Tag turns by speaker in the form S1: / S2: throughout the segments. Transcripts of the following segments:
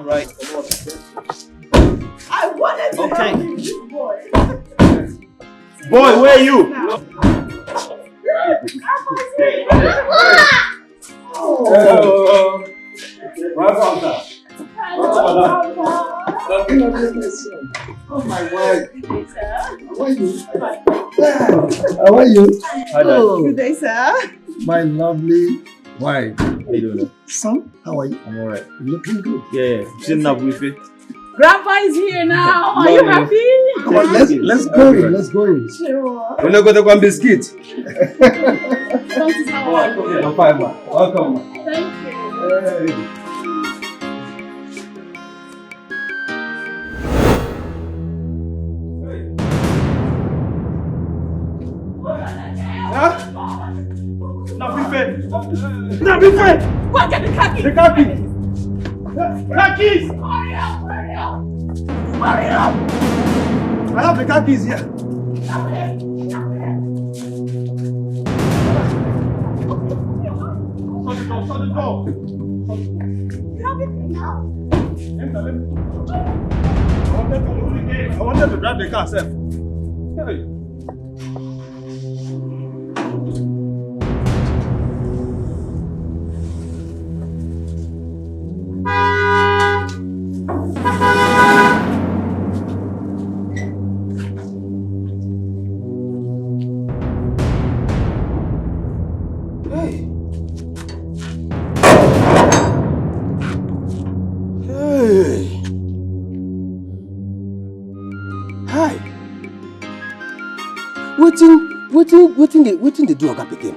S1: right.
S2: I wanted to help you, boy.
S1: Boy, where are you? Welcome, sir.
S3: Oh, my wife. How are you?
S2: How are you?
S3: Oh,
S2: good day, sir.
S3: My lovely wife.
S1: How you doing?
S3: Son, how are you?
S1: I'm alright.
S3: Looking good.
S1: Yeah, sitting up with it.
S2: Grandpa is here now. Are you happy?
S3: Come on, let's go in. Let's go in.
S2: Sure.
S3: We're not going to go on biscuit.
S2: Francis, how are you?
S3: I'm fine, ma. Welcome.
S2: Thank you.
S1: Go and get the car keys! The car keys! Car keys! Hurry up! Hurry up! Hurry up! I have the car keys here. Shut the door!
S2: You have it now.
S1: I wanted to drive the car, sir. Hey.
S4: Wetin dey do Oga pikin?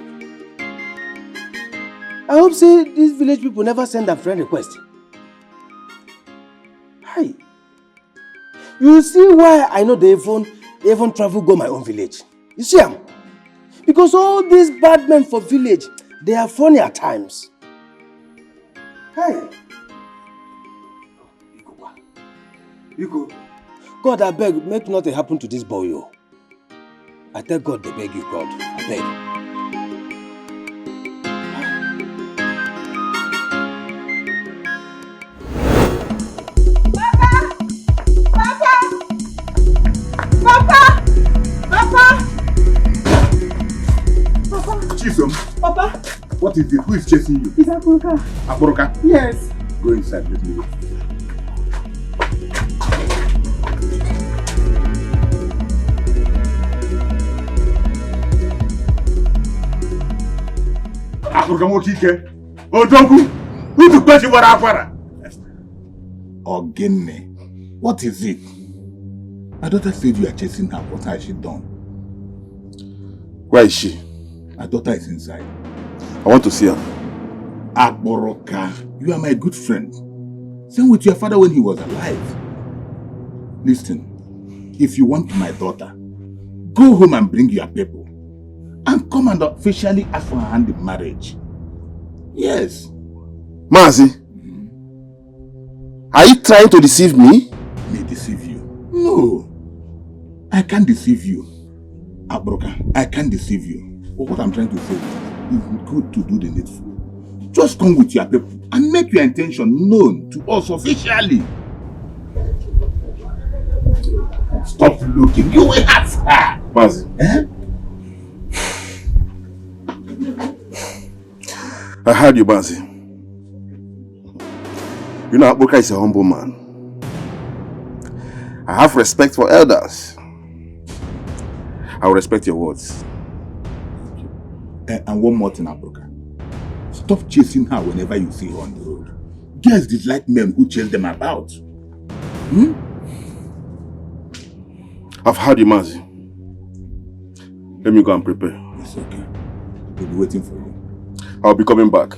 S4: I hope say these village people never send a friend request. Hi. You see why I know they even travel go my own village. You see am? Because all these bad men for village, they are funny at times. Hi. Biko. God, I beg, make nothing happen to this boy. Yo. I tell God, they beg you, God. I beg.
S5: Chisom.
S2: Papa.
S5: What is it? Who is chasing you?
S2: It's Akoroka.
S5: Akoroka?
S2: Yes.
S5: Go inside, let me go. Akoroka Mokike. Odogu. Who to pay you for Akwara?
S6: Ogene. What is it? My daughter said you are chasing her. What has she done?
S5: Where is she?
S6: My daughter is inside.
S5: I want to see her.
S6: Akoroka, you are my good friend. Same with your father when he was alive. Listen, if you want my daughter, go home and bring your people. And come and officially ask for her hand in marriage. Yes.
S5: Mazi, are you trying to deceive me?
S6: Me deceive you? No. I can't deceive you. Akoroka, I can't deceive you. But what I'm trying to say is, it's good to do the needful. Just come with your people and make your intention known to us officially. Stop looking. You will have her.
S5: Mazi.
S6: Eh?
S5: I heard you, Mazi. You know, Akoroka is a humble man. I have respect for elders. I will respect your words.
S6: And one more thing, Akoroka. Stop chasing her whenever you see her on the road. Girls dislike men who chase them about.
S5: I've heard you, Mazi. Let me go and prepare.
S6: It's okay. We'll be waiting for you.
S5: I'll be coming back.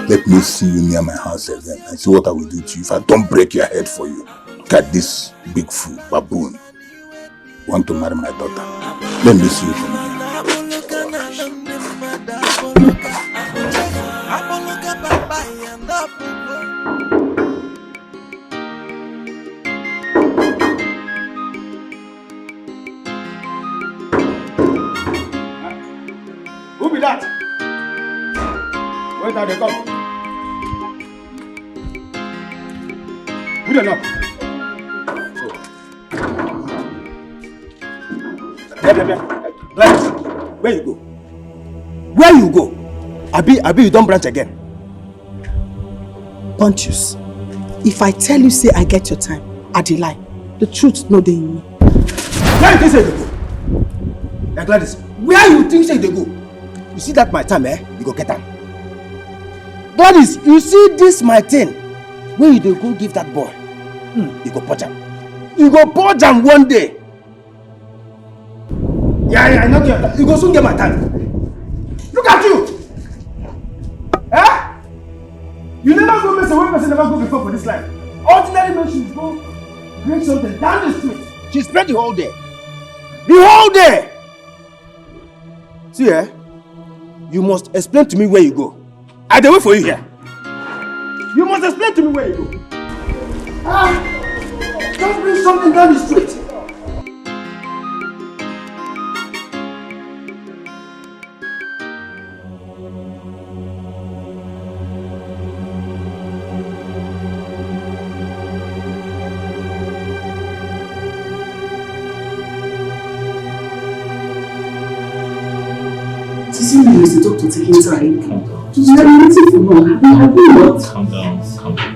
S6: Let me see you near my house again and see what I will do to you if I don't break your head for you. Look at this big fool, baboon. Want to marry my daughter. Let me see you from here.
S4: now, they come. Put it up. Gladys, where you go? Where you go? Abi, you don't branch again.
S2: Pontius, if I tell you say I get your time, I dey lie. The truth no dey in me.
S4: Where you think say they go? Hey, Gladys, where you think say they go? You see that my time, you go get them. Gladys, you see this my thing. Where you go give that boy? You go purge him. You go purge him one day. Yeah, I know you go soon get my time. Look at you! Eh? You never go mess away, person never go before for this life. Ordinary men should go bring something down the street. She spent the whole day. The whole day! See, you must explain to me where you go. I dey wait for you here. You must explain to me where you go. Don't bring something down the street.
S2: Is the doctor taking time? Calm down. You are waiting for long. Have you not?
S7: Calm down. Calm down.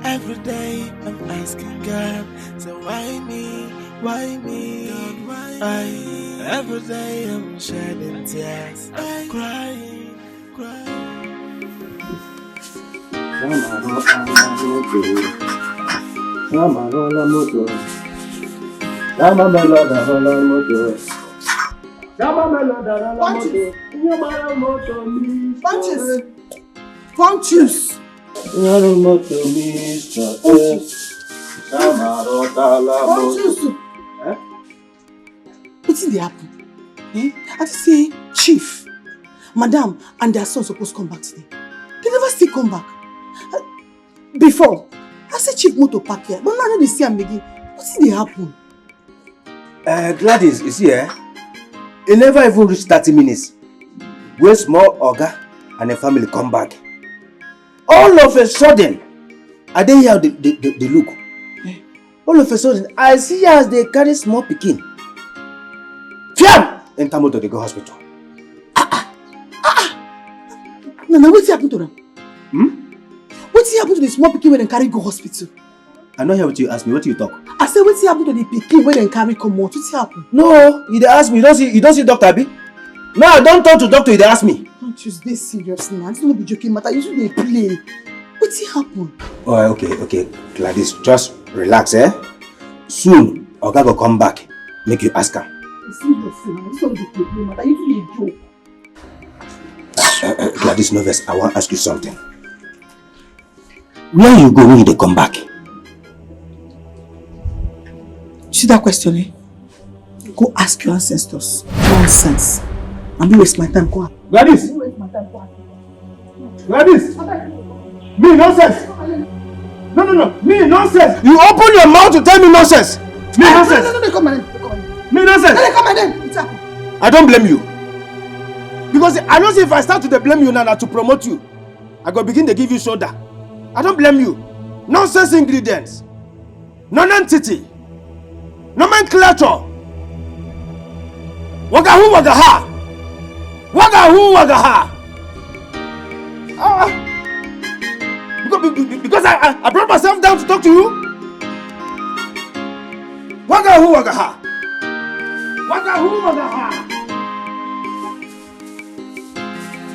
S8: Every day I'm asking God, so why me? Why me? God, why? Every day I'm shedding tears, I'm crying.
S2: Pontius! What's in the happen? I just say, Chief, Madam, and their son supposed to come back today. They never still come back. Before, I said Chief motor park here, but now they see him again. What's in the happen?
S4: Gladys, you see, it never even reached 30 minutes. When small Oga and a family come back. All of a sudden, I didn't hear the look. All of a sudden, I see as they carry small pikin. Fiam! Enter motor, they go hospital.
S2: No, what's happened to them? What's happened to the small pikin when they carry go hospital?
S4: I don't hear what you ask me. What do you talk?
S2: I said, what's happened to the pikin when they carry come out? What's happened?
S4: No, you ask me. You don't see Doctor Abi? No, I don't talk to doctor. You ask me.
S2: Don't you stay serious, man. It's not be joking matter. You should play. What's happened?
S4: Oh, okay. Gladys, just relax, Soon, Oga will come back. Make you ask her.
S2: It's serious, man. It's not be joking matter. You should joke.
S4: Gladys Noves, I want to ask you something. Where you go when they come back?
S2: See that question, Go ask your ancestors. Nonsense. I'm not waste my time. Go on.
S1: Gladys! Gladys! Me, nonsense! No. Me, nonsense!
S4: You open your mouth to tell me nonsense! Me, nonsense!
S2: No, come on.
S4: Me, nonsense!
S2: Come on, it's happening.
S4: I don't blame you. Because I know if I start to blame you now to promote you, I go begin to give you shoulder. I don't blame you. Nonsense ingredients. Non-entity. Nomenclature. Wagahu wagaha. Wagahu wagaha. Because I brought myself down to talk to you. Wagahu wagaha. Wagahu wagaha.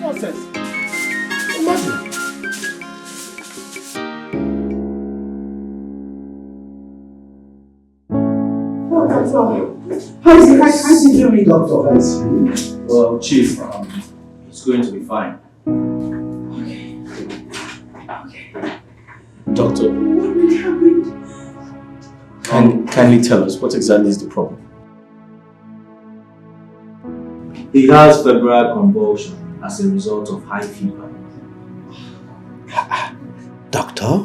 S4: Nonsense. Imagine.
S2: How's he doing?
S7: Doctor, well, Chief, it's going to be fine.
S2: Okay.
S7: Doctor,
S2: What really happened?
S7: can you tell us what exactly is the problem?
S9: He has febrile convulsion as a result of high fever.
S4: Doctor,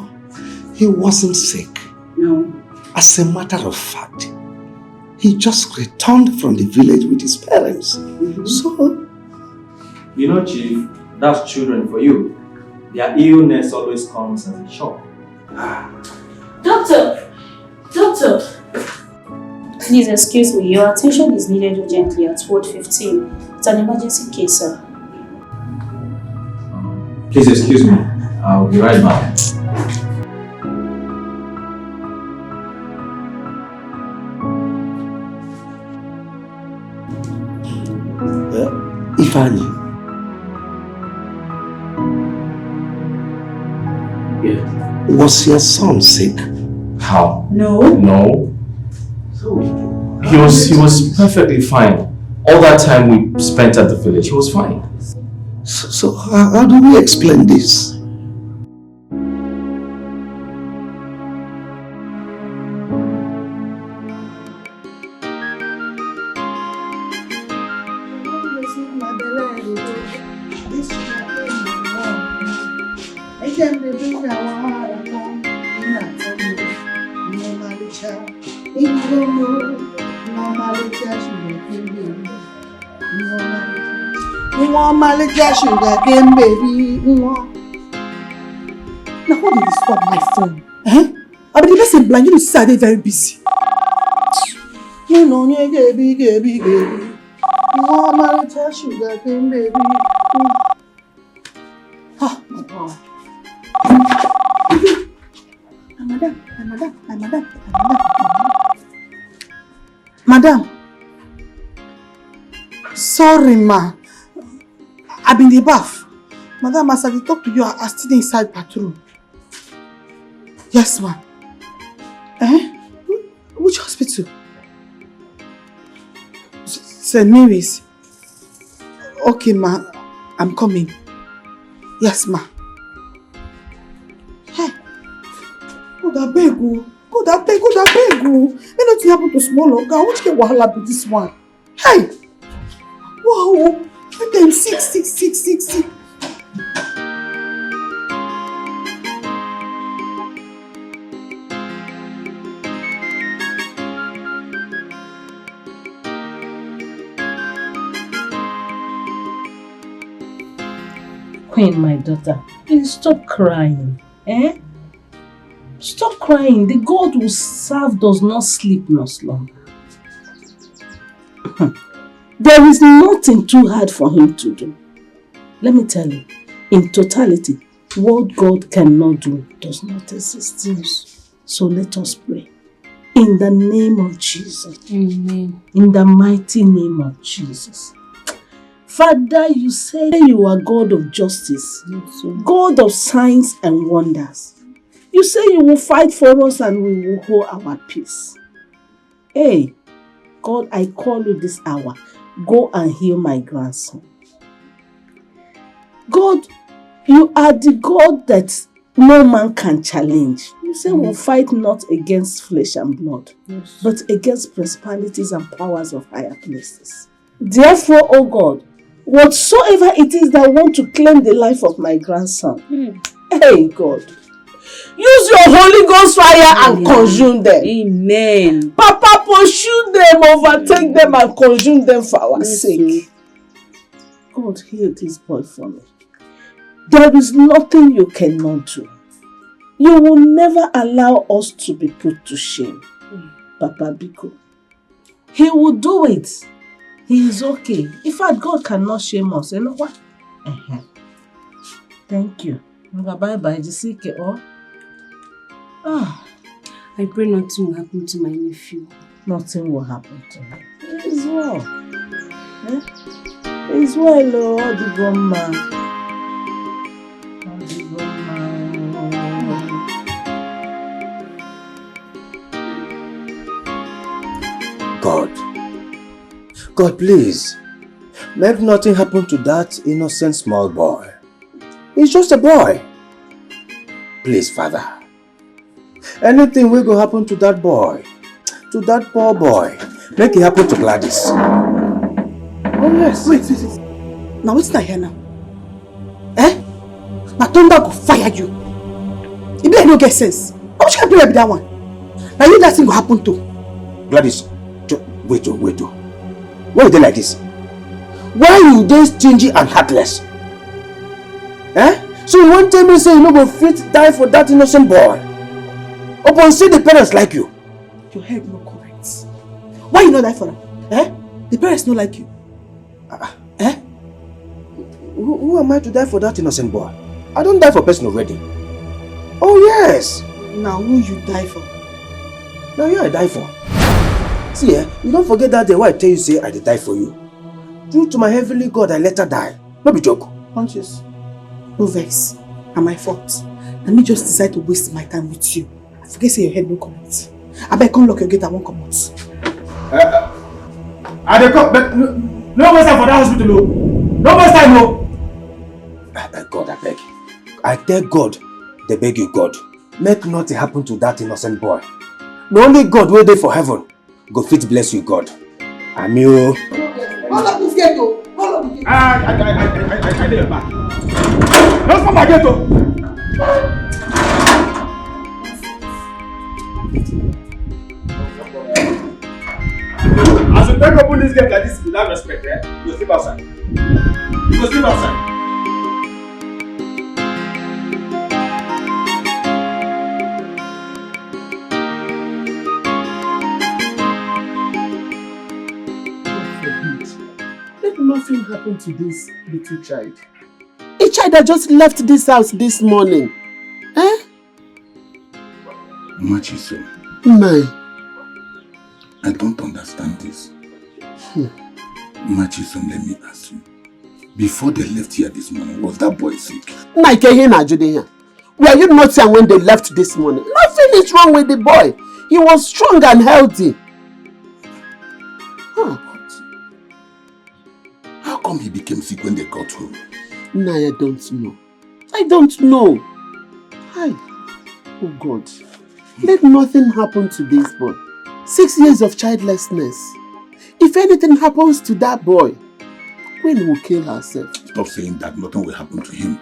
S10: He wasn't sick.
S11: No.
S10: As a matter of fact, he just returned from the village with his parents. So...
S9: You know, Chief, that's children for you. Their illness always comes as a shock.
S11: Doctor! Doctor! Please excuse me, your attention is needed urgently at Ward 15. It's an emergency case, sir.
S9: Please excuse me. I'll be right back.
S10: Faani.
S9: Yeah.
S10: Was your son sick?
S9: How?
S11: No.
S9: No. He was perfectly fine. All that time we spent at the village, he was fine.
S10: So how do we explain this?
S2: Sugar cane baby. Now how did you stop my phone? I mean, the person blind, you say they're very busy. You know, baby. Sugar cane baby. Ah, my God. Madam. Sorry, ma. I've been in the bath. Madam, as I talk to you, I still inside bathroom. Yes, ma'am. Which hospital? St. Mary's. Okay, ma. I'm coming. Yes, ma. Hey. God, I beg you. God, I beg you. May nothing happen to small girl. Which can wahala be this one? Hey. Wow. Let them sick.
S12: Queen, my daughter, please stop crying. Stop crying. The God who serve does not sleep nor slumber. There is nothing too hard for him to do. Let me tell you, in totality, what God cannot do does not exist. So let us pray. In the name of Jesus.
S11: Amen.
S12: In the mighty name of Jesus. Father, you say you are God of justice, God of signs and wonders. You say you will fight for us and we will hold our peace. Hey, God, I call you this hour. Go and heal my grandson. God, you are the God that no man can challenge. You say we'll fight not against flesh and blood, but against principalities and powers of higher places. Therefore, oh God, whatsoever it is that want to claim the life of my grandson, hey God, use your Holy Ghost fire and consume them.
S11: Amen.
S12: Papa, pursue them, overtake them and consume them for our sake. God, heal this boy for me. There is nothing you cannot do. You will never allow us to be put to shame. Papa Biko. He will do it. He is okay. In fact, God cannot shame us. You know what? Thank you. Bye-bye. Jisike, oh.
S11: I pray nothing will happen to my nephew.
S12: Nothing will happen to him. It is well. It is well, oh, the grandma.
S4: God, please, make nothing happen to that innocent small boy. He's just a boy. Please, Father, anything will go happen to that boy, to that poor boy, make it happen to Gladys.
S2: Oh yes. Wait. Now what's that here now? My thunder go fire you. It be no get sense. can't do it with that one. Now you that thing will happen to.
S4: Gladys, wait. Why are they like this? Why are you they stingy and heartless? Eh? So you won't tell me say you no go fit die for that innocent boy? Upon say the parents like you.
S2: Your head no correct. Why you not die for them? Eh? The parents don't like you. Eh?
S4: Who am I to die for that innocent boy? I don't die for person already. Oh yes.
S2: Now who you die for?
S4: Now you I die for. See, you don't forget that day why I tell you say I did die for you. Due to my heavenly God, I let her die. No be joke.
S2: Conscious. No vex. And my fault. Let me just decide to waste my time with you. I forget say your head no correct. I beg come lock your gate, I won't come out.
S1: I dey come, but no waste time for that hospital, no. No waste time, no.
S4: God, I beg. I tell God, they beg you, God. Make nothing happen to that innocent boy. The only God will there for heaven. Go fit bless you, God. Amio.
S2: Hold up this gate, oh. Hold up the gate.
S1: I did your back. Don't come my gate, oh. As you take open this gate like this without respect, you go sleep outside. You go sleep outside.
S12: Let nothing happen to this little child. A child that just left this house this morning. Eh?
S6: Machiso.
S12: My.
S6: I don't understand this. Machiso, let me ask you. Before they left here this morning, was that boy sick?
S12: Were you not here when they left this morning? Nothing is wrong with the boy. He was strong and healthy.
S6: How come he became sick when they got home?
S12: I don't know. I don't know. Hi. Oh God. Let nothing happen to this boy. 6 years of childlessness. If anything happens to that boy, Queen will kill herself.
S6: Stop saying that. Nothing will happen to him.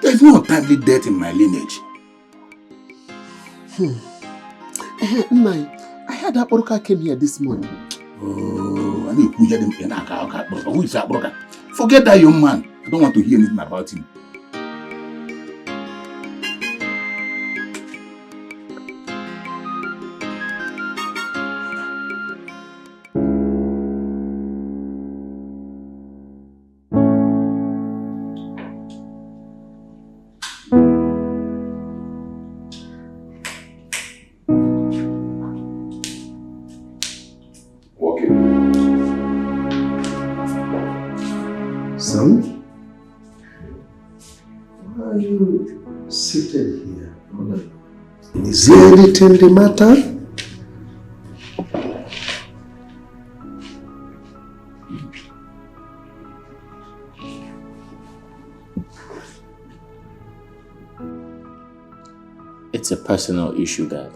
S6: There's no untimely death in my lineage.
S12: I heard that Broka came here this morning.
S6: Oh, I need to hear them. Who is that Broka? Forget that young man. I don't want to hear anything about him.
S10: Is there anything the matter?
S9: It's a personal issue, Dad.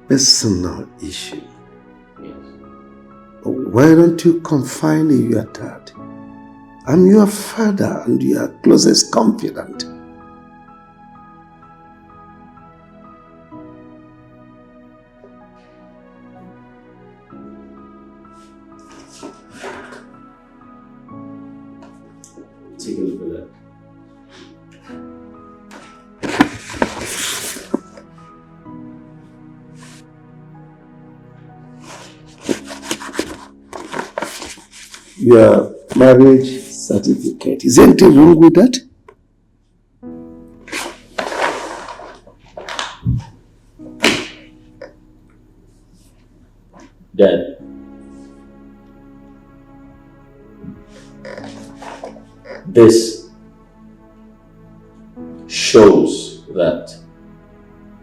S10: Personal issue?
S9: Yes.
S10: Why don't you confide in your dad? I'm your father and your closest confidant.
S9: Take a look at that.
S10: Your marriage certificate. Is anything wrong with that?
S9: Dad, this shows that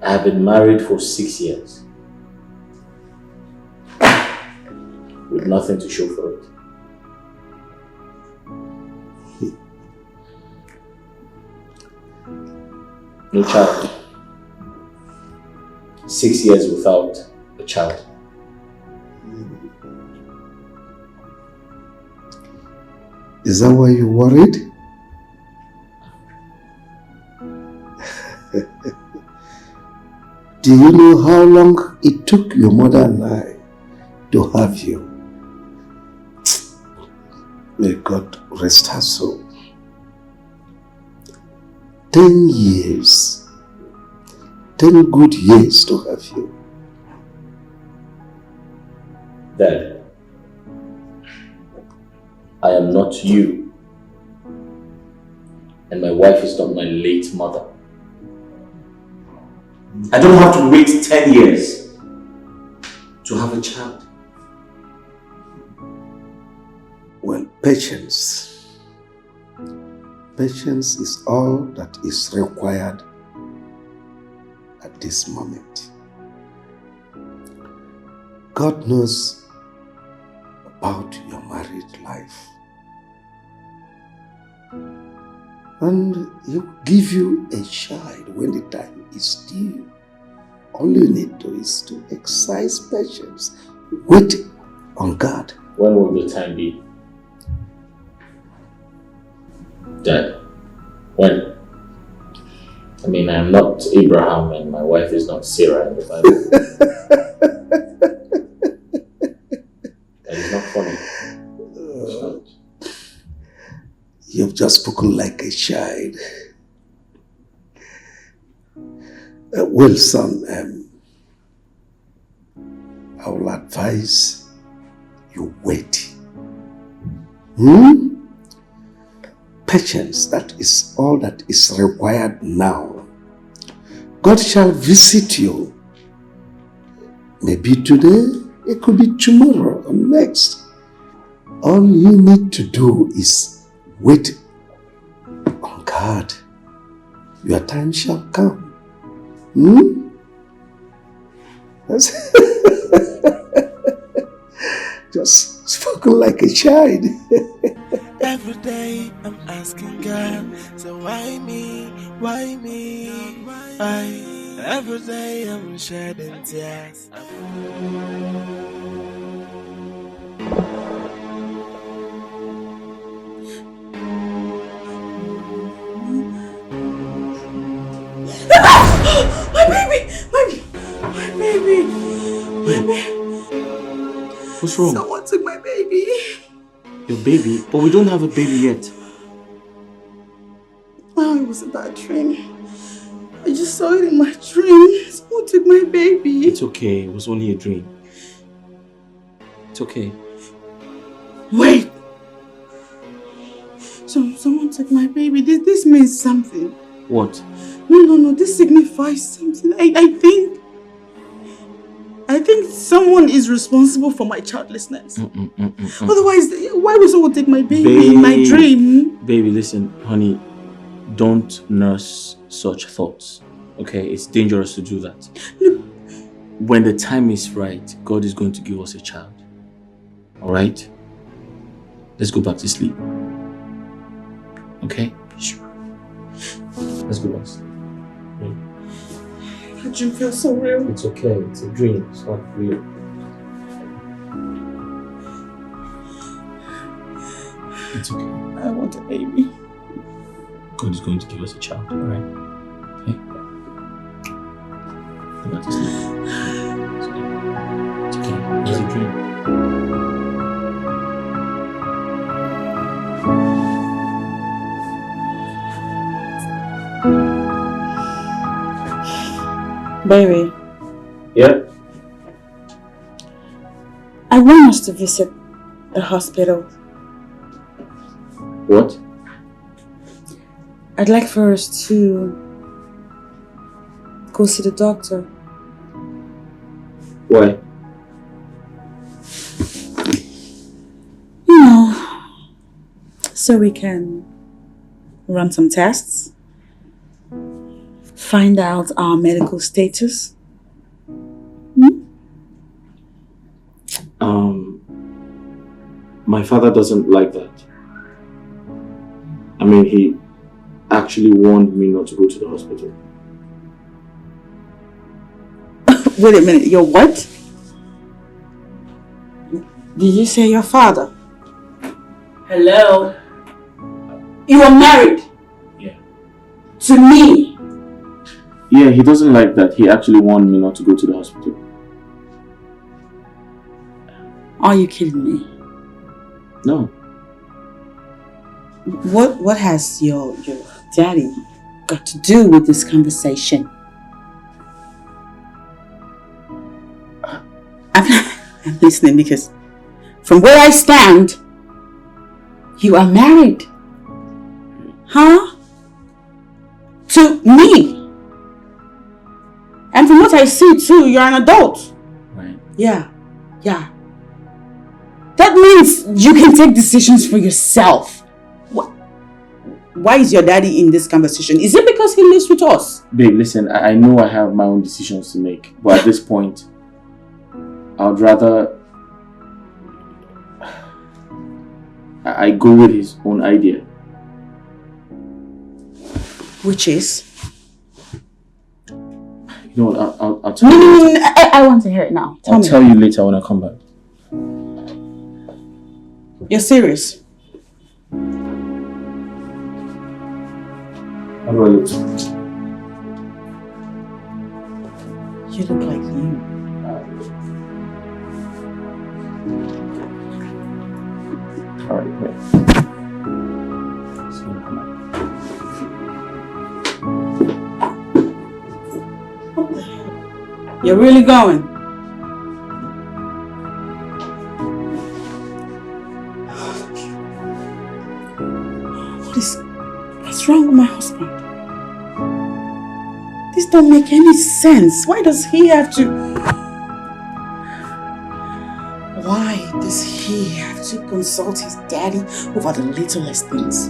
S9: I have been married for 6 years with nothing to show for it. No child. 6 years without a child.
S10: Is that why you're worried? Do you know how long it took your mother and I to have you? May God rest her soul. 10 years. 10 good years to have you.
S9: Dad, I am not you. And my wife is not my late mother. I don't have to wait 10 years to have a child.
S10: Well, patience. Patience is all that is required at this moment. God knows about your married life. And He will give you a child when the time is due. All you need to is to exercise patience. Wait on God.
S9: When will the time be? Dad, when? I mean, I'm not Abraham and my wife is not Sarah in the Bible. That is not funny. It's not.
S10: You've just spoken like a child. Well, son, I will advise you wait. Patience, that is all that is required now. God shall visit you. Maybe today, it could be tomorrow or next. All you need to do is wait on God. Your time shall come. Just spoken like a child.
S8: Every day I'm asking God, so why me, why me? Every day I'm shedding tears.
S2: My baby! My baby! My baby!
S7: What's wrong?
S2: Someone took my baby.
S7: Your baby? But we don't have a baby yet.
S2: Oh, it was a bad dream. I just saw it in my dream. Someone took my baby.
S7: It's okay. It was only a dream. It's okay.
S2: Wait! Someone took my baby. This means something.
S7: What?
S2: No. This signifies something. I think someone is responsible for my childlessness. Otherwise, why would someone take my baby in my dream?
S7: Baby, listen, honey. Don't nurse such thoughts. Okay? It's dangerous to do that.
S2: No.
S7: When the time is right, God is going to give us a child. Alright? Let's go back to sleep. Okay? Sure. Let's go back to sleep.
S2: That dream feels so real.
S7: It's okay. It's a dream. It's not real. It's okay.
S2: I want a baby.
S7: God is going to give us a child, alright? Okay? Go back to sleep. It's okay. It's a dream.
S11: Baby.
S9: Yeah?
S11: I want us to visit the hospital.
S9: What?
S11: I'd like for us to go see the doctor.
S9: Why?
S11: You know, so we can run some tests. Find out our medical status.
S7: My father doesn't like that. I mean, he actually warned me not to go to the hospital.
S2: Wait a minute, your what? Did you say your father? Hello? You are married?
S7: Yeah.
S2: To me?
S7: Yeah, he doesn't like that. He actually warned me not to go to the hospital.
S13: Are you kidding me?
S7: No.
S13: What has your daddy got to do with this conversation? I'm listening because from where I stand, you are married. Huh? To me. And from what I see too, you're an adult.
S7: Right.
S13: Yeah. That means you can take decisions for yourself. Why is your daddy in this conversation? Is it because he lives with us?
S7: Babe, listen, I know I have my own decisions to make. But at this point, I'd rather I go with his own idea.
S13: Which is?
S7: You know what, I'll tell you later.
S13: No, I want to hear it now.
S7: I'll tell you later when I come back.
S13: You're serious?
S7: How do I look?
S13: You look like you.
S7: Alright, wait. See you come back.
S13: What the hell? You're really going? What's wrong with my husband? This don't make any sense. Why does he have to... Why does he have to consult his daddy over the littlest things?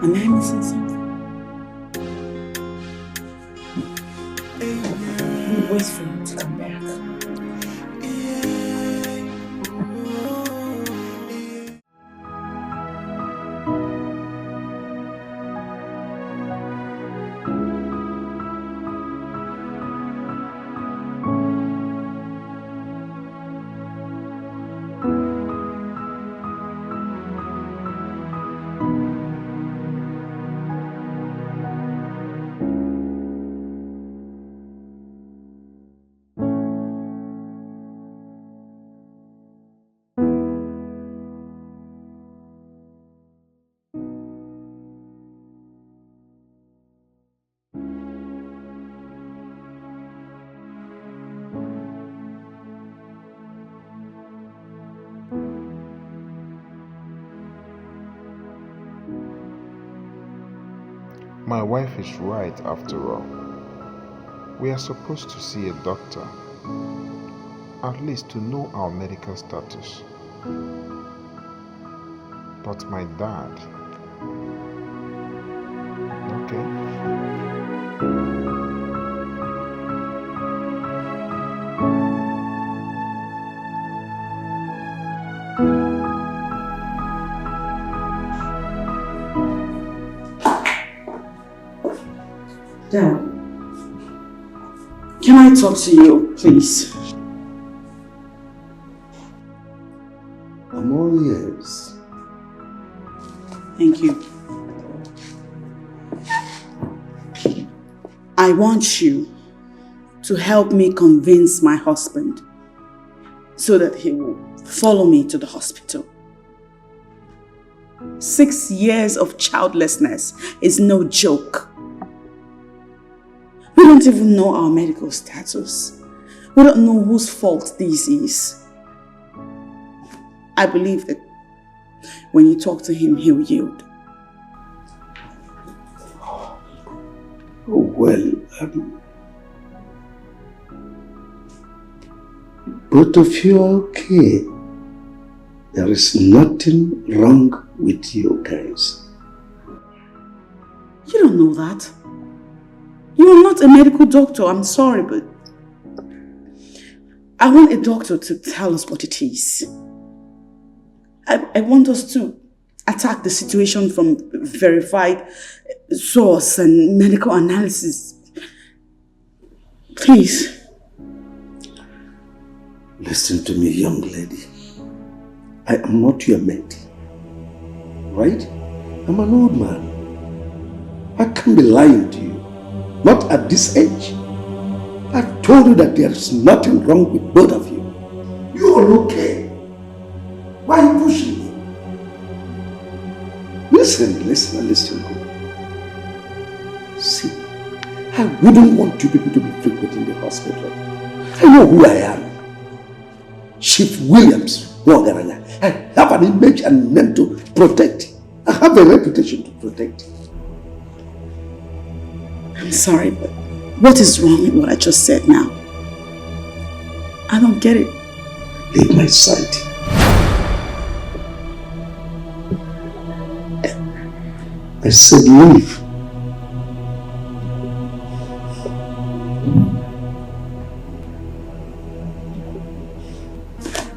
S13: Am I missing something? I'll wait for him to come back.
S14: My wife is right after all. We are supposed to see a doctor, at least to know our medical status. But my dad... Okay.
S13: Dad, can I talk to you, please?
S10: I'm all ears.
S13: Thank you. I want you to help me convince my husband so that he will follow me to the hospital. 6 years of childlessness is no joke. We don't even know our medical status. We don't know whose fault this is. I believe that when you talk to him, he'll yield.
S10: Oh, well, both of you are okay. There is nothing wrong with you guys.
S13: You don't know that. You are not a medical doctor, I'm sorry, but I want a doctor to tell us what it is. I want us to attack the situation from verified source and medical analysis. Please.
S10: Listen to me, young lady. I am not your mate. Right? I'm an old man. I can't be lying to you. Not at this age. I've told you that there is nothing wrong with both of you. You're okay. Why are you pushing me? Listen. See, I wouldn't want you people to be frequenting the hospital. I know who I am. Chief Williams, Wagaranya. I have an image and name to protect. I have a reputation to protect.
S13: I'm sorry, but what is wrong with what I just said now? I don't get it.
S10: Leave my side. I said leave.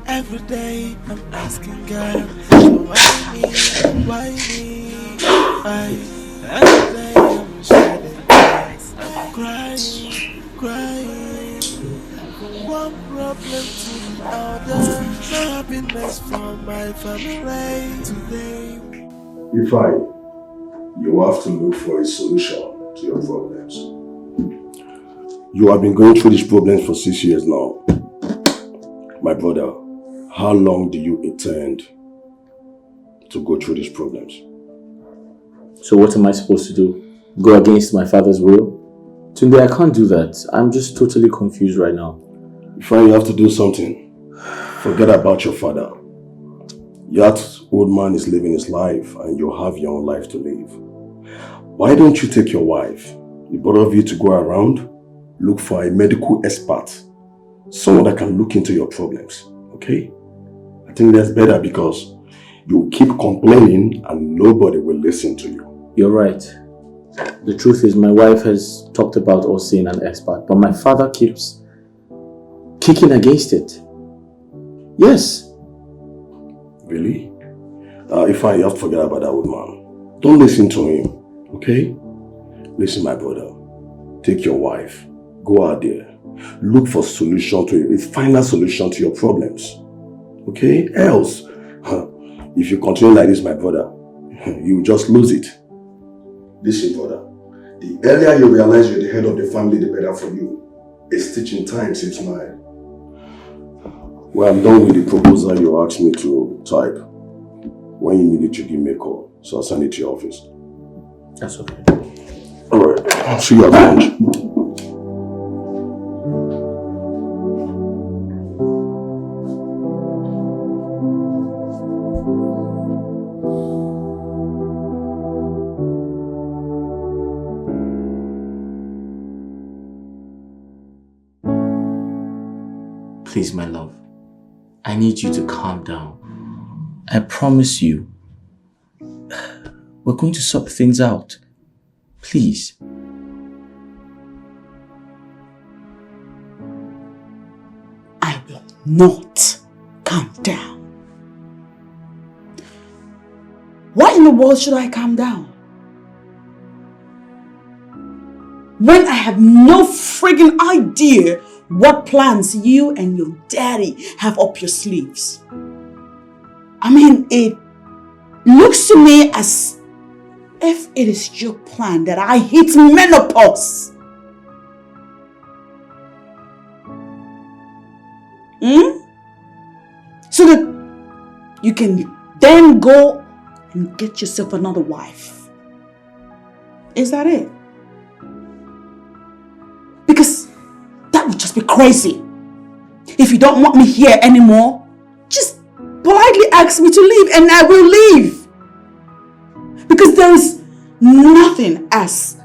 S8: Every day I'm asking God, why me? Every day I'm shedding tears, crying. From one problem to the other, no happiness for my family today.
S5: You have to look for a solution to your problems. You have been going through these problems for 6 years now. My brother, how long do you intend to go through these problems?
S7: So what am I supposed to do? Go against my father's will? Tunde, I can't do that. I'm just totally confused right now.
S5: You have to do something. Forget about your father. That old man is living his life and you have your own life to live. Why don't you take your wife, the both of you, to go around, look for a medical expert, someone that can look into your problems, okay? I think that's better because you keep complaining and nobody will listen to you.
S7: You're right. The truth is my wife has talked about us seeing an expert, but my father keeps kicking against it. Yes.
S5: Really? You have to forget about that old man. Don't listen to him, okay? Listen, my brother. Take your wife. Go out there. Look for a final solution to your problems. Okay? Else, if you continue like this, my brother, you will just lose it. Listen, brother. The earlier you realize you're the head of the family, the better for you. A stitching time since 9. Well, I'm done with the proposal you asked me to type. When you need it, you give me a call. So I'll send it to your office.
S7: That's okay.
S5: Alright. I'll see you at lunch.
S7: Please, my love. I need you to calm down. I promise you, we're going to sort things out. Please.
S13: I will not calm down. Why in the world should I calm down? When I have no friggin' idea what plans you and your daddy have up your sleeves. I mean, it looks to me as if it is your plan that I hit menopause. So that you can then go and get yourself another wife. Is that it? Because that would just be crazy. If you don't want me here anymore, just politely ask me to leave and I will leave. Because there is nothing as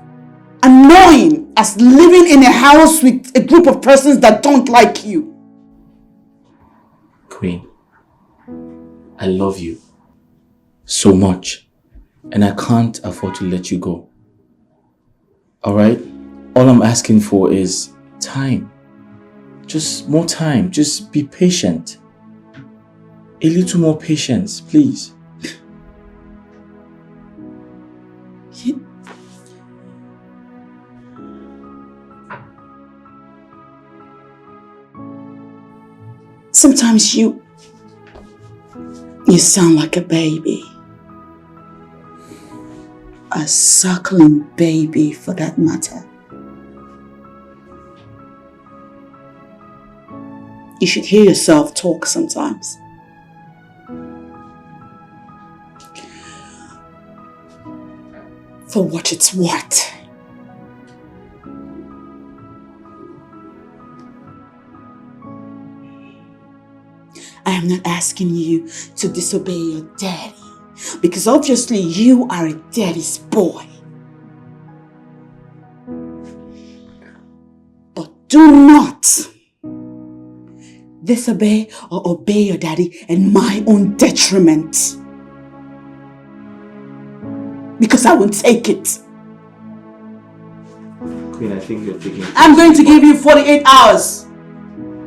S13: annoying as living in a house with a group of persons that don't like you.
S7: Queen, I love you so much and I can't afford to let you go. Alright? All I'm asking for is time. Just more time. Just be patient. A little more patience, please.
S13: Sometimes you sound like a baby. I a suckling baby for that matter. You should hear yourself talk sometimes. For what it's worth. I am not asking you to disobey your daddy, because obviously you are a daddy's boy. But do not disobey or obey your daddy in my own detriment. Because I won't take it.
S9: Queen, I think you're taking...
S13: I'm going to give you 48 hours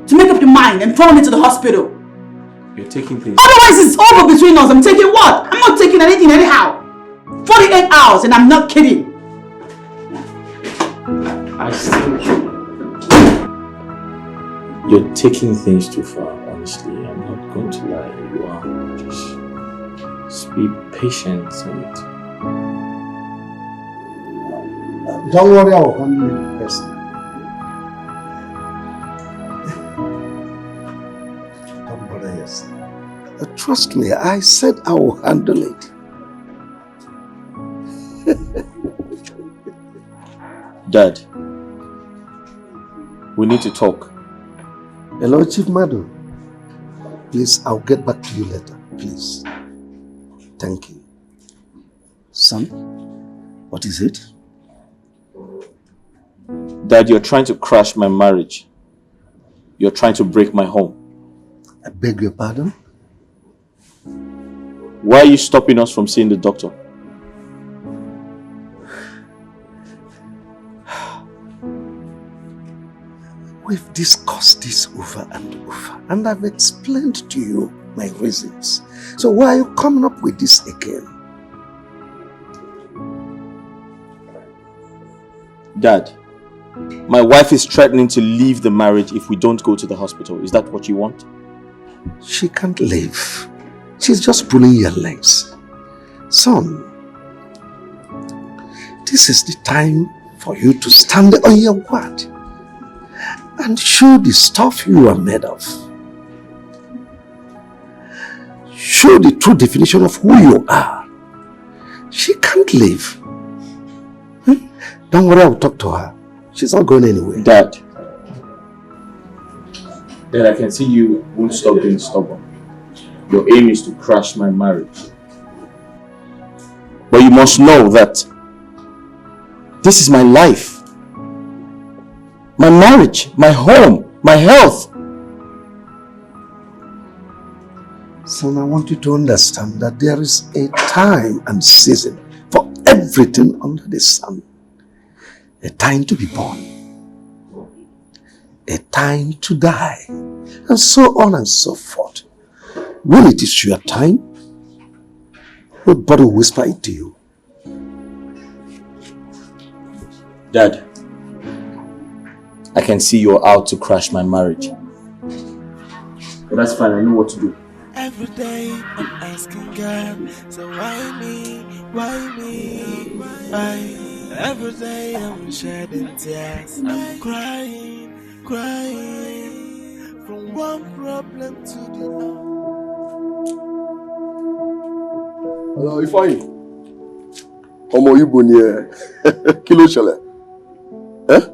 S13: to make up your mind and follow me to the hospital.
S9: You're taking things...
S13: Otherwise it's over between us. I'm taking what? I'm not taking anything anyhow. 48 hours and I'm not kidding.
S9: I still... You're taking things too far, honestly. I'm not going to lie. You are. Just be patient and...
S10: Don't worry, I will handle it personally. Don't bother yourself. Trust me, I said I will handle it.
S9: Dad, we need to talk.
S10: Hello, Chief Madu. Please, I'll get back to you later. Please. Thank you. Son, what is it?
S9: Dad, you're trying to crash my marriage. You're trying to break my home.
S10: I beg your pardon?
S9: Why are you stopping us from seeing the doctor?
S10: We've discussed this over and over, and I've explained to you my reasons. So why are you coming up with this again?
S9: Dad, my wife is threatening to leave the marriage if we don't go to the hospital. Is that what you want?
S10: She can't leave. She's just pulling your legs. Son, this is the time for you to stand on your word and show the stuff you are made of. Show the true definition of who you are. She can't leave. Don't worry, I'll talk to her. She's not going anywhere.
S9: Dad, I can see you won't stop being stubborn. Your aim is to crash my marriage. But you must know that this is my life. My marriage, my home, my health.
S10: Son, I want you to understand that there is a time and season for everything under the sun. A time to be born, a time to die, and so on and so forth. When it is your time, nobody will whisper it to you.
S9: Dad, I can see you're out to crash my marriage. But that's fine, I know what to do.
S8: Every day I'm asking God, so why me, why me, why? Every day I'm shedding tears, I'm crying, from one problem to the other.
S5: Hello, Ifeanyi. Ọmọ Igbo ni ẹ. Kí ló ṣẹlẹ̀? Eh?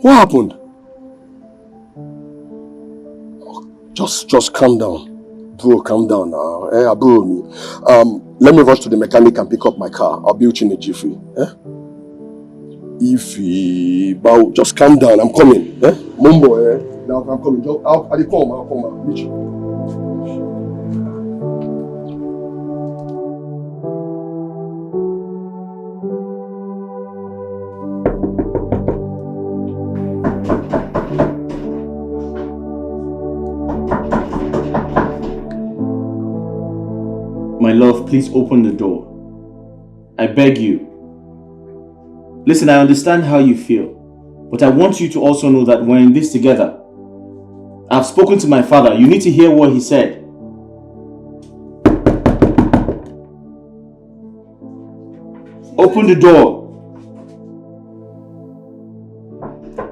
S5: What happened? Just calm down. Bro, calm down now. Bro, let me rush to the mechanic and pick up my car. I'll be with you in a jiffy. Ify, just calm down. I'm coming. Mumbo, now I'm coming. I'll come. I'll meet you.
S9: My love, please open the door. I beg you. Listen, I understand how you feel, but I want you to also know that we're in this together. I've spoken to my father. You need to hear what he said. Open the door.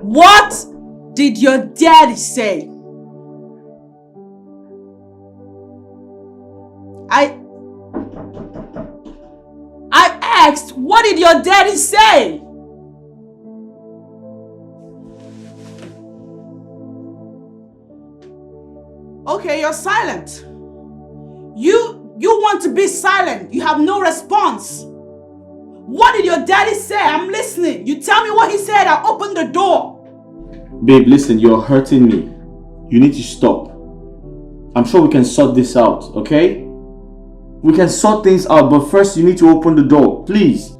S13: What did your daddy say? I asked, what did your daddy say? Okay, you're silent. You want to be silent. You have no response. What did your daddy say? I'm listening. You tell me what he said, I'll open the door.
S9: Babe, listen, you're hurting me. You need to stop. I'm sure we can sort this out, okay? We can sort things out, but first you need to open the door, please.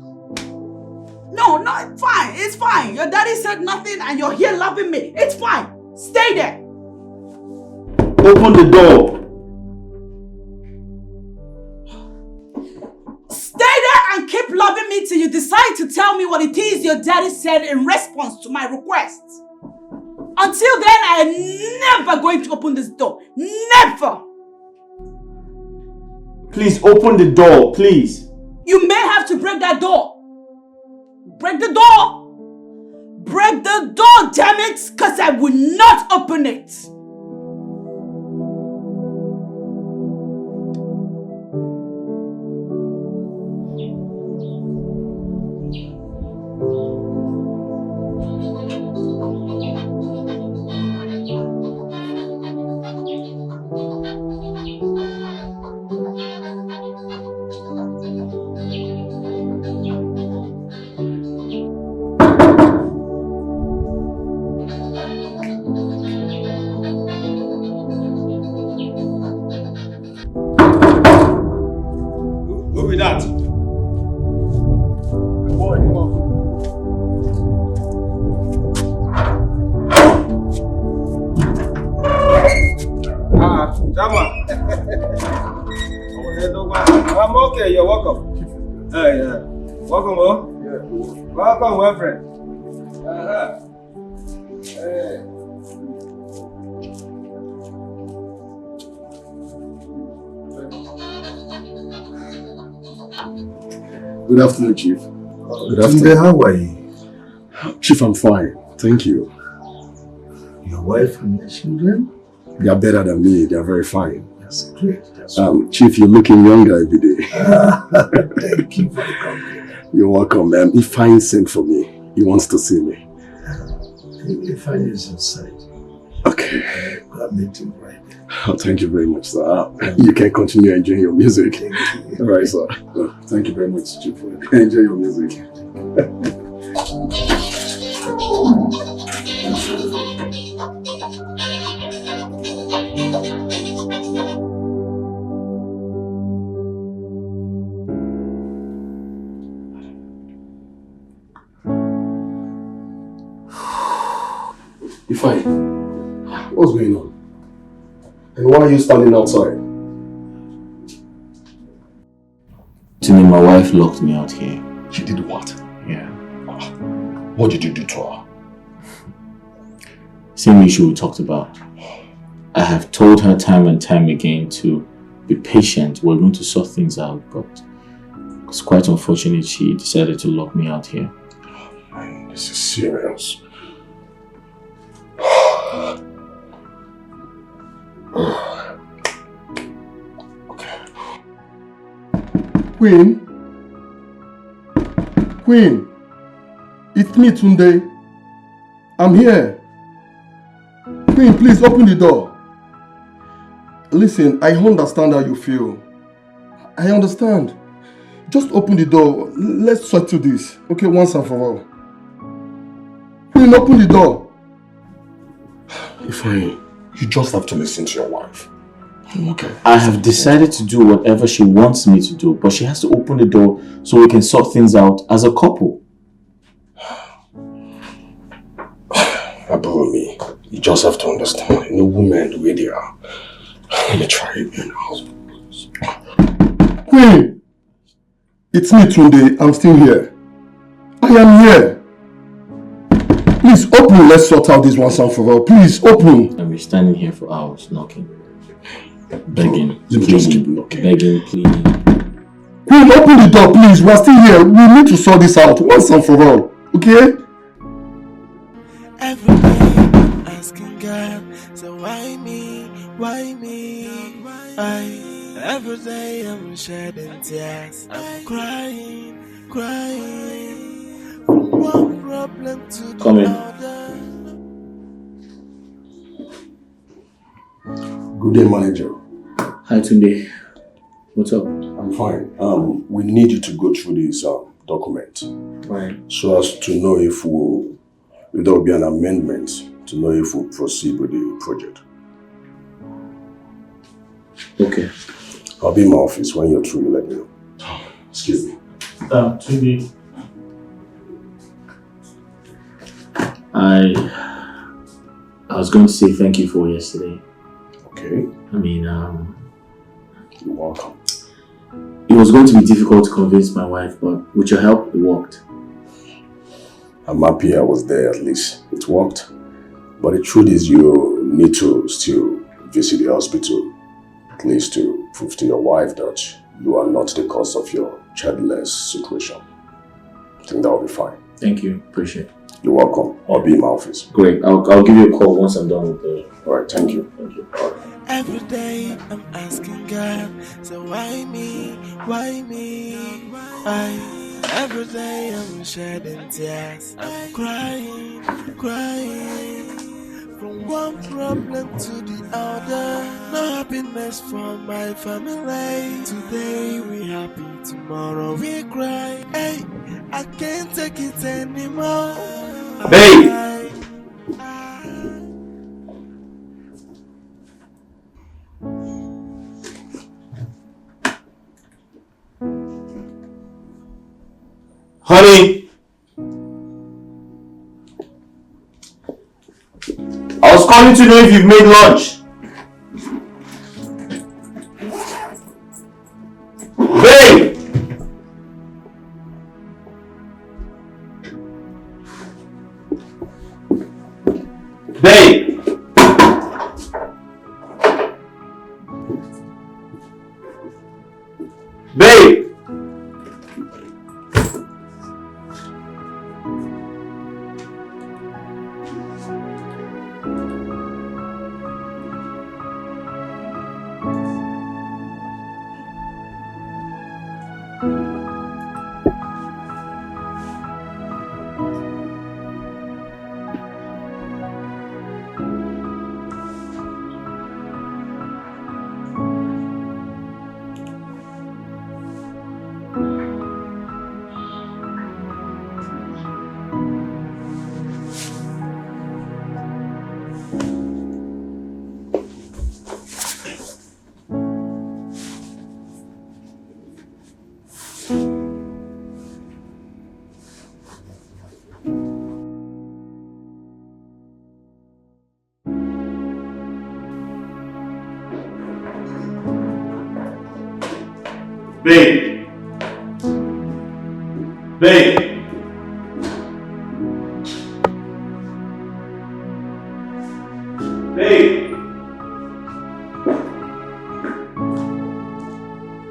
S13: No, it's fine. It's fine. Your daddy said nothing and you're here loving me. It's fine. Stay there.
S9: Open the door.
S13: Stay there and keep loving me till you decide to tell me what it is your daddy said in response to my request. Until then, I am never going to open this door. Never!
S9: Please open the door, please.
S13: You may have to break that door. Break the door. Break the door, damn it, because I will not open it.
S3: I'm okay, you're welcome. Hey, welcome home. Yeah. Welcome, my friend. Hey.
S5: Good afternoon, Chief. Good
S10: afternoon. How are you?
S5: Chief, I'm fine. Thank you.
S10: Your wife and your children?
S5: They are better than me. They are very fine.
S10: That's great.
S5: Chief, you're looking younger every day.
S10: Thank you for the compliment.
S5: You're welcome, ma'am. Ifeanyi sent for me. He wants to see me.
S10: Ifeanyi is outside.
S5: Okay.
S10: I'll meet him right there.
S5: Oh, thank you very much, sir. You can continue enjoying your music.
S10: Thank you.
S5: All right, sir. Thank you very much, Chief. Enjoy your music. Ifeanyi, what's going on? And why are you standing outside?
S7: Tini, my wife locked me out here.
S5: She did what?
S7: Yeah.
S5: What did you do to her?
S7: Same issue we talked about. I have told her time and time again to be patient. We're going to sort things out, but it's quite unfortunate she decided to lock me out here.
S5: Man, this is serious. Okay.
S15: Queen, it's me, Tunde. I'm here. Queen, please open the door. Listen, I understand how you feel. I understand. Just open the door. Let's settle this, okay, once and for all. Queen, open the door.
S5: Ifeanyi, you just have to listen to your wife. Okay.
S7: I have decided to do whatever she wants me to do, but she has to open the door so we can sort things out as a couple.
S5: About me, you just have to understand, no woman the way they are. They try it, you know.
S15: Queen, it's me, Tunde. I'm still here. I am here. Please open. Let's sort out this once and for all. Please open.
S7: I've been standing here for hours knocking. Begging,
S5: Let me just keep knocking.
S7: Begging, pleading.
S15: Queen, open the door, please. We're still here. We need to sort this out once and for all. Okay?
S8: Every day I'm asking God, so why me? Why me? Every day I'm shedding tears. I'm crying. From one problem to the other.
S5: Good day, manager.
S7: Hi, Tunde. What's up?
S5: I'm fine. We need you to go through this document.
S7: Right.
S5: So as to know if there will be an amendment to know if we'll proceed with the project.
S7: Okay.
S5: I'll be in my office. When you're through, you let me know. Excuse me.
S7: Tunde. I was going to say thank you for yesterday.
S5: Okay.
S7: I mean,
S5: you're welcome.
S7: It was going to be difficult to convince my wife, but with your help, it worked.
S5: I'm happy I was there at least. It worked. But the truth is you need to still visit the hospital, at least to prove to your wife that you are not the cause of your childless situation. I think that will be fine.
S7: Thank you. Appreciate it.
S5: You're welcome. I'll be in my office.
S7: Great. I'll give you a call once I'm done with the...
S5: Alright, thank you.
S7: Thank you. All right.
S8: Every day I'm asking God, so why me? Why me? Every day I'm shedding tears. I'm crying. From one problem to the other. No happiness for my family. Today we happy, tomorrow we cry. Hey, I can't take it anymore.
S7: Babe! Honey! I was calling to know if you've made lunch. Babe! Babe! Babe! Babe! Babe! Babe!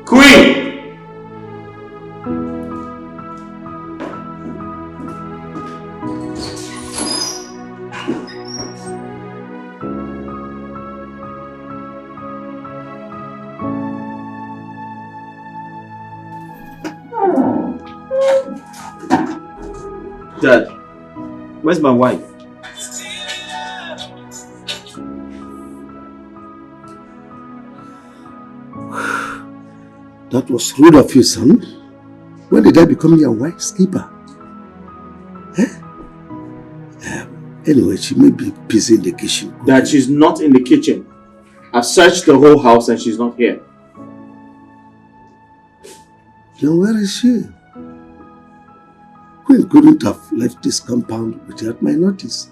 S7: Queen!
S9: Dad, where's my wife?
S10: That was rude of you, son. When did I become your wife's keeper? Anyway, she may be busy in the kitchen.
S9: Dad, she's not in the kitchen. I've searched the whole house and she's not here.
S10: Then where is she? Queen couldn't have left this compound without my notice.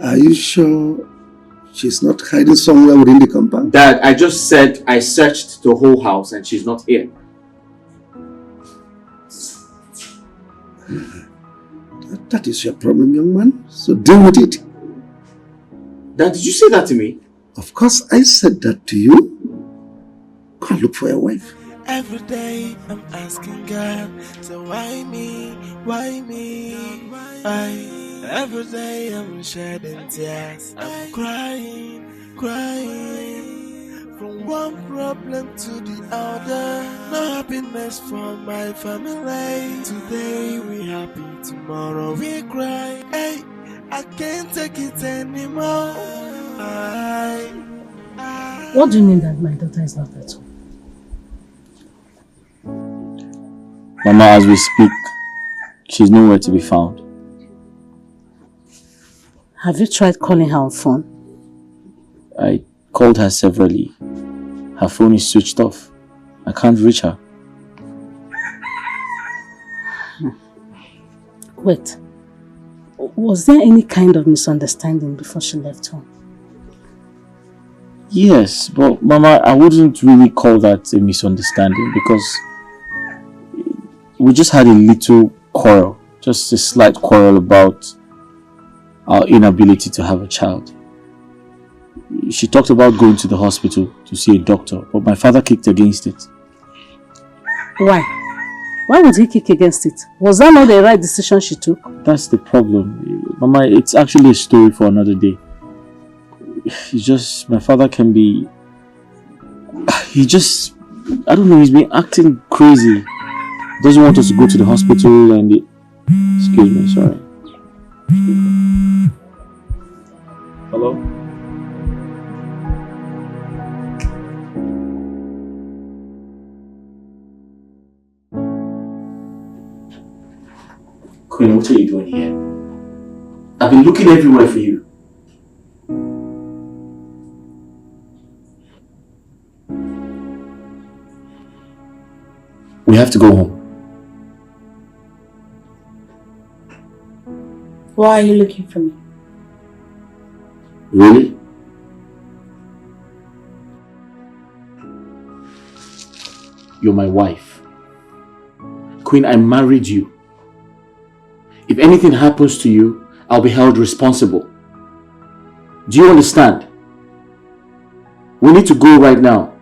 S10: Are you sure she's not hiding somewhere within the compound?
S9: Dad, I just said I searched the whole house and she's not here.
S10: That is your problem, young man. So deal with it.
S9: Dad, did you say that to me?
S10: Of course I said that to you. Go and look for your wife.
S8: Every day I'm asking God, so why me? Why me? Every day I'm shedding tears. I'm crying, crying. From one problem to the other. No happiness for my family. Today we happy, tomorrow we cry. Hey, I can't take it anymore.
S12: What do you mean that my daughter is not at home?
S7: Mama, as we speak, she's nowhere to be found.
S12: Have you tried calling her on phone?
S7: I called her severally. Her phone is switched off. I can't reach her.
S12: Wait. Was there any kind of misunderstanding before she left home?
S7: Yes, but Mama, I wouldn't really call that a misunderstanding because we just had a little quarrel. Just a slight quarrel about our inability to have a child. She talked about going to the hospital to see a doctor, but my father kicked against it.
S12: Why? Why would he kick against it? Was that not the right decision she took?
S7: That's the problem. Mama, it's actually a story for another day. It's just, my father can be... I don't know, he's been acting crazy. Doesn't want us to go to the hospital and... Excuse me, sorry. Hello? Queen, what are you doing here? I've been looking everywhere for you. We have to go home.
S11: Why are you looking for me?
S7: Really? You're my wife. Queen, I married you. If anything happens to you, I'll be held responsible. Do you understand? We need to go right now.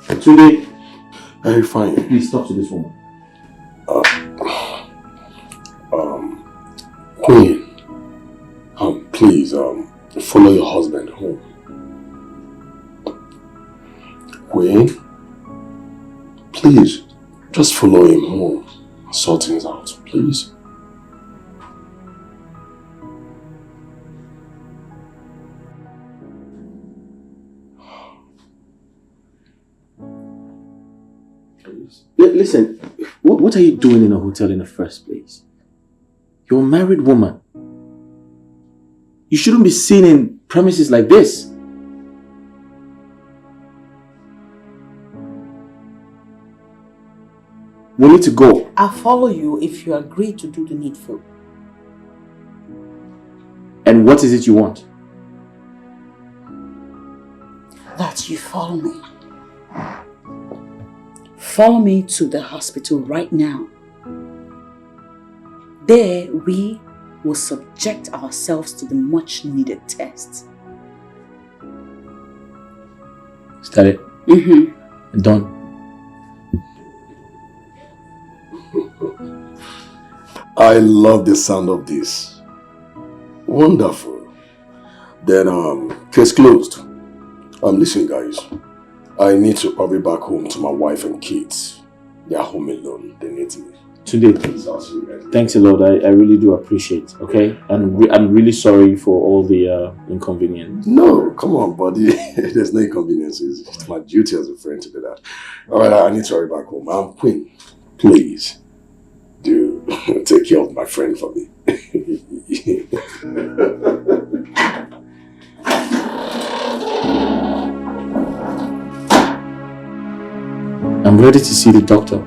S7: Today.
S5: Hey, fine.
S7: Please talk to this woman.
S5: Queen, please, follow your husband home. Queen, please, just follow him home. Sort things out, please.
S7: Listen, what are you doing in a hotel in the first place? You're a married woman. You shouldn't be seen in premises like this. We need to go.
S13: I'll follow you if you agree to do the needful.
S7: And what is it you want?
S13: That you follow me. Follow me to the hospital right now. There we will subject ourselves to the much needed test.
S7: Is that it?
S13: Mm-hmm.
S7: Done.
S5: I love the sound of this. Wonderful. Then, case closed. Listen guys, I need to hurry back home to my wife and kids. They are home alone, they need me.
S7: Today, please. Thanks a lot, I really do appreciate, okay? And I'm really sorry for all the inconvenience.
S5: No, come on buddy, there's no inconveniences. It's my duty as a friend to do that. Alright, I need to hurry back home. Queen, please, do take care of my friend for me.
S7: I'm ready to see the doctor.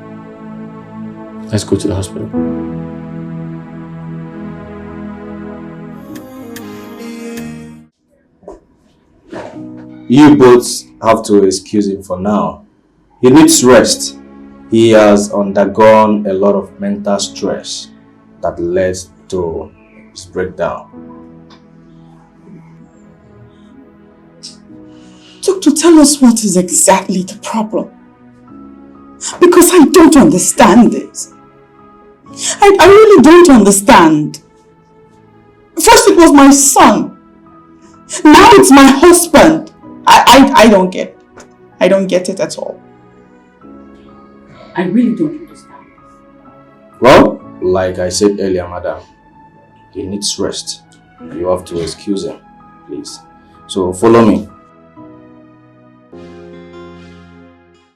S7: Let's go to the hospital.
S4: You both have to excuse him for now. He needs rest. He has undergone a lot of mental stress that led to his breakdown.
S13: Doctor, tell us what is exactly the problem. Because I don't understand this. I really don't understand. First it was my son. Now it's my husband. I don't get it. I don't get it at all. I really don't understand.
S4: Well, like I said earlier, madam, he needs rest. You have to excuse him, please. So follow me.